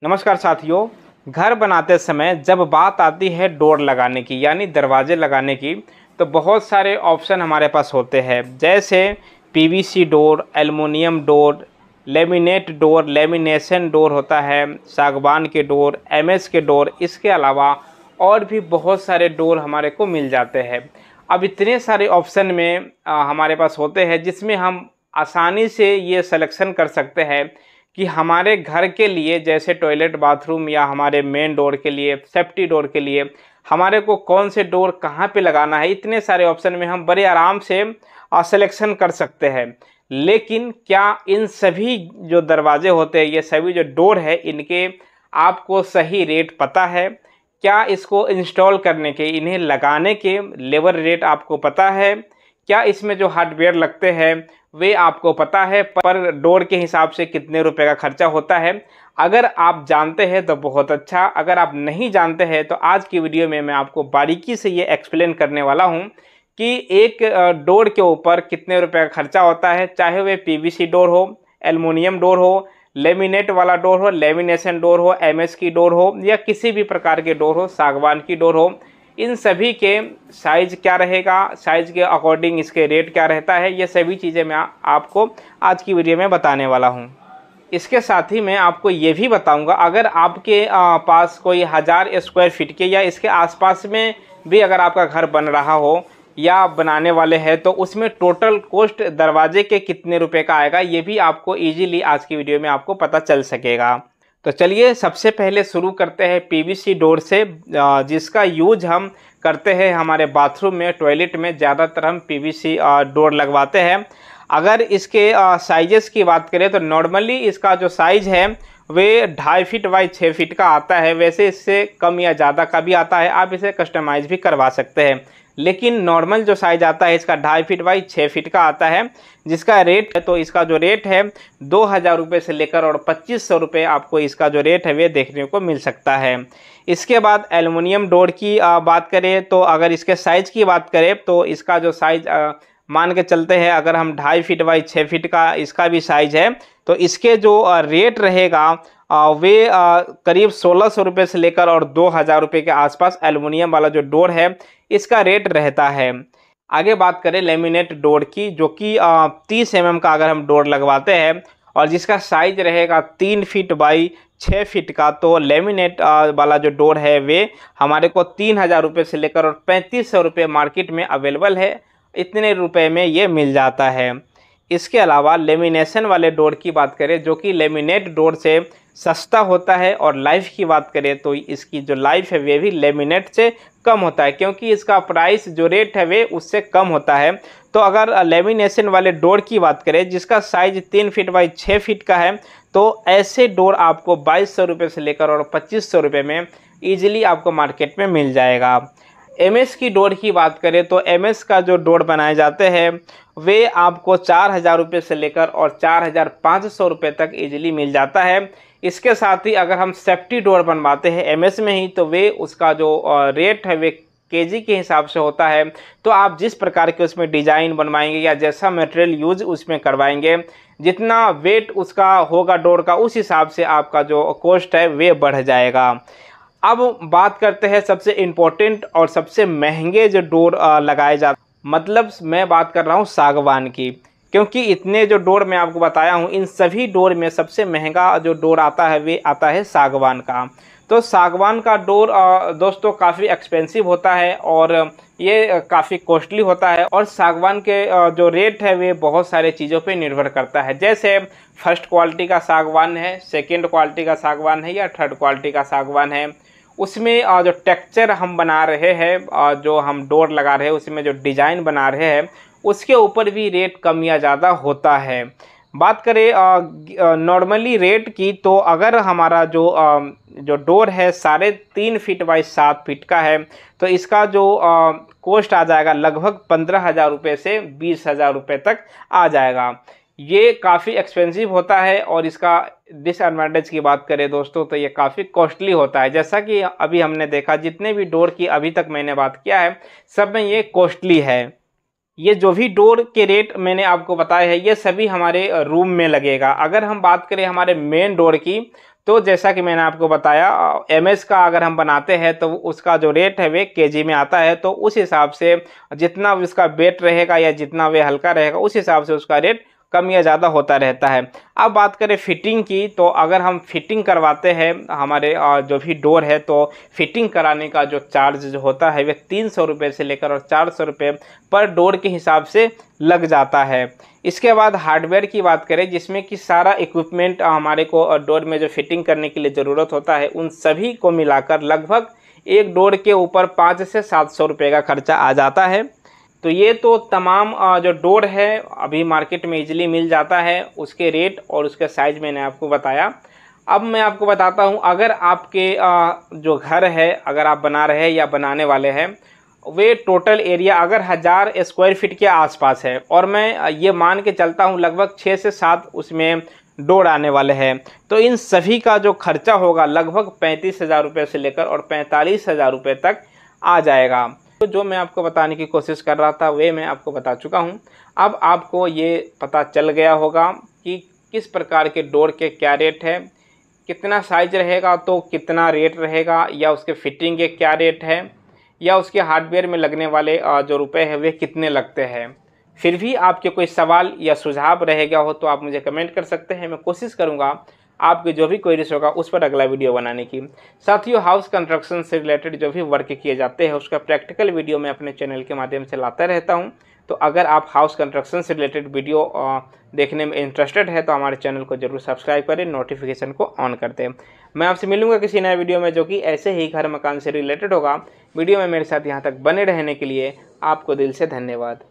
नमस्कार साथियों। घर बनाते समय जब बात आती है डोर लगाने की यानी दरवाजे लगाने की, तो बहुत सारे ऑप्शन हमारे पास होते हैं, जैसे PVC door, aluminium door, laminate door, lamination door होता है, सागवान के डोर, एमएस के डोर। इसके अलावा और भी बहुत सारे डोर हमारे को मिल जाते हैं। अब इतने सारे ऑप्शन में हमारे पास होते हैं, जिसमें हम आसानी से ये सिलेक्शन कर सकते हैं कि हमारे घर के लिए, जैसे टॉयलेट बाथरूम या हमारे मेन डोर के लिए, सेफ्टी डोर के लिए, हमारे को कौन से डोर कहाँ पे लगाना है। इतने सारे ऑप्शन में हम बड़े आराम से सिलेक्शन कर सकते हैं। लेकिन क्या इन सभी जो दरवाजे होते हैं, ये सभी जो डोर है, इनके आपको सही रेट पता है? क्या इसको इंस्टॉल करने के, इन्हें लगाने के लेबर रेट आपको पता है? क्या इसमें जो हार्डवेयर लगते हैं वे आपको पता है? पर डोर के हिसाब से कितने रुपए का खर्चा होता है? अगर आप जानते हैं तो बहुत अच्छा, अगर आप नहीं जानते हैं तो आज की वीडियो में मैं आपको बारीकी से ये एक्सप्लेन करने वाला हूँ कि एक डोर के ऊपर कितने रुपए का खर्चा होता है, चाहे वे पीवीसी डोर हो, एल्युमिनियम डोर हो, लेमिनेट वाला डोर हो, लेमिनेशन डोर हो, एमएस की डोर हो, या किसी भी प्रकार के डोर हो, सागवान की डोर हो। इन सभी के साइज़ क्या रहेगा, साइज़ के अकॉर्डिंग इसके रेट क्या रहता है, ये सभी चीज़ें मैं आपको आज की वीडियो में बताने वाला हूँ। इसके साथ ही मैं आपको ये भी बताऊंगा, अगर आपके पास कोई 1000 स्क्वायर फीट के या इसके आसपास में भी अगर आपका घर बन रहा हो या बनाने वाले हैं, तो उसमें टोटल कॉस्ट दरवाजे के कितने रुपए का आएगा, ये भी आपको इजीली आज की वीडियो में आपको पता चल सकेगा। तो चलिए सबसे पहले शुरू करते हैं पीवीसी डोर से, जिसका यूज हम करते हैं हमारे बाथरूम में, टॉयलेट में ज़्यादातर हम पीवीसी डोर लगवाते हैं। अगर इसके साइजेस की बात करें तो नॉर्मली इसका जो साइज़ है वे 2.5 फीट बाई 6 फीट का आता है। वैसे इससे कम या ज़्यादा का भी आता है, आप इसे कस्टमाइज़ भी करवा सकते हैं। लेकिन नॉर्मल जो साइज़ आता है इसका 2.5 फीट बाई 6 फीट का आता है, जिसका रेट है, तो इसका जो रेट है 2000 रुपये से लेकर और 2500 रुपये आपको इसका जो रेट है वे देखने को मिल सकता है। इसके बाद एल्युमिनियम डोर की बात करें तो अगर इसके साइज़ की बात करें तो इसका जो साइज़ मान के चलते हैं, अगर हम 2.5 फीट बाई 6 फीट का इसका भी साइज़ है, तो इसके जो रेट रहेगा वे करीब 1600 रुपये से लेकर और 2000 रुपये के आसपास एल्युमिनियम वाला जो डोर है इसका रेट रहता है। आगे बात करें लेमिनेट डोर की, जो कि 30 mm का अगर हम डोर लगवाते हैं और जिसका साइज रहेगा 3 फीट बाई 6 फीट का, तो लेमिनेट वाला जो डोर है वे हमारे को 3000 रुपये से लेकर और 3500 रुपये मार्केट में अवेलेबल है। इतने रुपए में ये मिल जाता है। इसके अलावा लेमिनेशन वाले डोर की बात करें, जो कि लेमिनेट डोर से सस्ता होता है, और लाइफ की बात करें तो इसकी जो लाइफ है वे भी लेमिनेट से कम होता है, क्योंकि इसका प्राइस जो रेट है वे उससे कम होता है। तो अगर लेमिनेशन वाले डोर की बात करें जिसका साइज 3 फीट बाई 6 फीट का है, तो ऐसे डोर आपको 2200 रुपये से लेकर और 2500 रुपये में ईजिली आपको मार्केट में मिल जाएगा। एमएस की डोर की बात करें तो एमएस का जो डोर बनाए जाते हैं वे आपको 4000 रुपये से लेकर और 4500 रुपये तक इजीली मिल जाता है। इसके साथ ही अगर हम सेफ्टी डोर बनवाते हैं एमएस में ही, तो वे उसका जो रेट है वे केजी के हिसाब से होता है। तो आप जिस प्रकार के उसमें डिज़ाइन बनवाएंगे या जैसा मटेरियल यूज उसमें करवाएंगे, जितना वेट उसका होगा डोर का, उस हिसाब से आपका जो कॉस्ट है वे बढ़ जाएगा। अब बात करते हैं सबसे इम्पोर्टेंट और सबसे महंगे जो डोर लगाए जाते, मतलब मैं बात कर रहा हूँ सागवान की, क्योंकि इतने जो डोर मैं आपको बताया हूँ इन सभी डोर में सबसे महंगा जो डोर आता है वे आता है सागवान का। तो सागवान का डोर दोस्तों काफ़ी एक्सपेंसिव होता है और ये काफ़ी कॉस्टली होता है, और सागवान के जो रेट है वे बहुत सारे चीज़ों पे निर्भर करता है। जैसे फर्स्ट क्वालिटी का सागवान है, सेकंड क्वालिटी का सागवान है या थर्ड क्वालिटी का सागवान है, उसमें जो टेक्सचर हम बना रहे हैं, जो हम डोर लगा रहे हैं, उसमें जो डिज़ाइन बना रहे हैं उसके ऊपर भी रेट कम या ज़्यादा होता है। बात करें नॉर्मली रेट की, तो अगर हमारा जो डोर है 3.5 फीट बाई 7 फीट का है, तो इसका जो कॉस्ट आ जाएगा लगभग 15,000 रुपये से 20,000 रुपये तक आ जाएगा। ये काफ़ी एक्सपेंसिव होता है, और इसका डिसएडवांटेज की बात करें दोस्तों तो ये काफ़ी कॉस्टली होता है। जैसा कि अभी हमने देखा, जितने भी डोर की अभी तक मैंने बात किया है सब में ये कॉस्टली है। ये जो भी डोर के रेट मैंने आपको बताए हैं ये सभी हमारे रूम में लगेगा। अगर हम बात करें हमारे मेन डोर की, तो जैसा कि मैंने आपको बताया एमएस का अगर हम बनाते हैं तो उसका जो रेट है वे केजी में आता है, तो उस हिसाब से जितना उसका वेट रहेगा या जितना वे हल्का रहेगा उस हिसाब से उसका रेट कम या ज़्यादा होता रहता है। अब बात करें फिटिंग की, तो अगर हम फिटिंग करवाते हैं हमारे जो भी डोर है, तो फिटिंग कराने का जो चार्ज जो होता है वे 300 रुपये से लेकर और 400 रुपये पर डोर के हिसाब से लग जाता है। इसके बाद हार्डवेयर की बात करें, जिसमें कि सारा इक्विपमेंट हमारे को डोर में जो फिटिंग करने के लिए ज़रूरत होता है उन सभी को मिलाकर लगभग एक डोर के ऊपर 500 से 700 रुपये का खर्चा आ जाता है। तो ये तो तमाम जो डोर है अभी मार्केट में इजीली मिल जाता है, उसके रेट और उसके साइज़ मैंने आपको बताया। अब मैं आपको बताता हूँ, अगर आपके जो घर है अगर आप बना रहे हैं या बनाने वाले हैं, वे टोटल एरिया अगर 1000 स्क्वायर फीट के आसपास है और मैं ये मान के चलता हूँ लगभग 6 से 7 उसमें डोर आने वाले हैं, तो इन सभी का जो खर्चा होगा लगभग 35,000 रुपये से लेकर और 45,000 रुपये तक आ जाएगा। तो जो मैं आपको बताने की कोशिश कर रहा था वे मैं आपको बता चुका हूँ। अब आपको ये पता चल गया होगा कि किस प्रकार के डोर के क्या रेट है, कितना साइज रहेगा तो कितना रेट रहेगा, या उसके फिटिंग के क्या रेट है, या उसके हार्डवेयर में लगने वाले जो रुपए हैं वे कितने लगते हैं। फिर भी आपके कोई सवाल या सुझाव रहेगा हो तो आप मुझे कमेंट कर सकते हैं। मैं कोशिश करूँगा आपके जो भी क्वेरीज होगा उस पर अगला वीडियो बनाने की। साथियों, हाउस कंस्ट्रक्शन से रिलेटेड जो भी वर्क किए जाते हैं उसका प्रैक्टिकल वीडियो मैं अपने चैनल के माध्यम से लाता रहता हूं। तो अगर आप हाउस कंस्ट्रक्शन से रिलेटेड वीडियो देखने में इंटरेस्टेड है तो हमारे चैनल को जरूर सब्सक्राइब करें, नोटिफिकेशन को ऑन कर दें। मैं आपसे मिलूंगा किसी नए वीडियो में जो कि ऐसे ही घर मकान से रिलेटेड होगा। वीडियो में मेरे साथ यहाँ तक बने रहने के लिए आपको दिल से धन्यवाद।